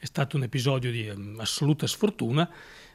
È stato un episodio di assoluta sfortuna,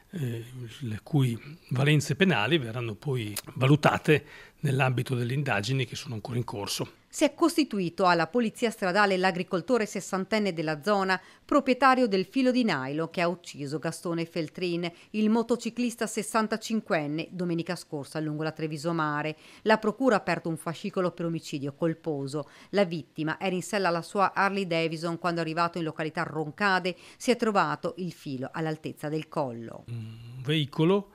le cui valenze penali verranno poi valutate nell'ambito delle indagini che sono ancora in corso. Si è costituito alla polizia stradale l'agricoltore sessantenne della zona, proprietario del filo di nylon che ha ucciso Gastone Feltrin, il motociclista 65enne, domenica scorsa lungo la Treviso Mare. La procura ha aperto un fascicolo per omicidio colposo. La vittima era in sella alla sua Harley Davidson quando, arrivato in località Roncade, si è trovato il filo all'altezza del collo. Un veicolo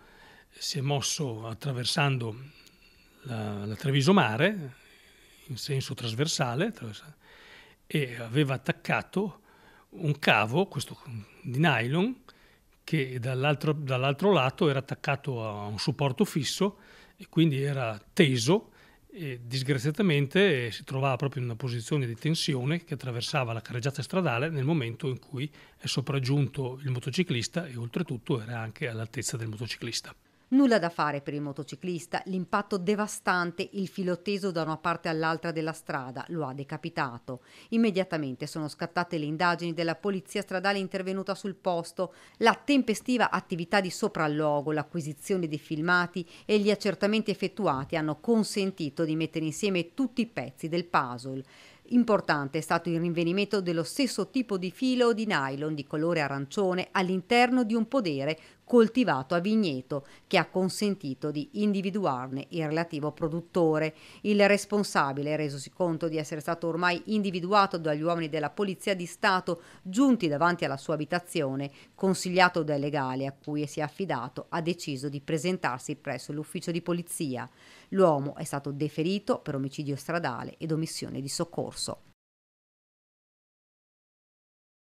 si è mosso attraversando la Treviso Mare in senso trasversale e aveva attaccato un cavo, questo di nylon, che dall'altro lato era attaccato a un supporto fisso e quindi era teso, e disgraziatamente si trovava proprio in una posizione di tensione che attraversava la carreggiata stradale nel momento in cui è sopraggiunto il motociclista, e oltretutto era anche all'altezza del motociclista. Nulla da fare per il motociclista, l'impatto devastante, il filo teso da una parte all'altra della strada, lo ha decapitato. Immediatamente sono scattate le indagini della polizia stradale intervenuta sul posto, la tempestiva attività di sopralluogo, l'acquisizione dei filmati e gli accertamenti effettuati hanno consentito di mettere insieme tutti i pezzi del puzzle. Importante è stato il rinvenimento dello stesso tipo di filo di nylon di colore arancione all'interno di un podere coltivato a vigneto, che ha consentito di individuarne il relativo produttore. Il responsabile, resosi conto di essere stato ormai individuato dagli uomini della Polizia di Stato giunti davanti alla sua abitazione, consigliato dai legali a cui si è affidato, ha deciso di presentarsi presso l'ufficio di polizia. L'uomo è stato deferito per omicidio stradale ed omissione di soccorso.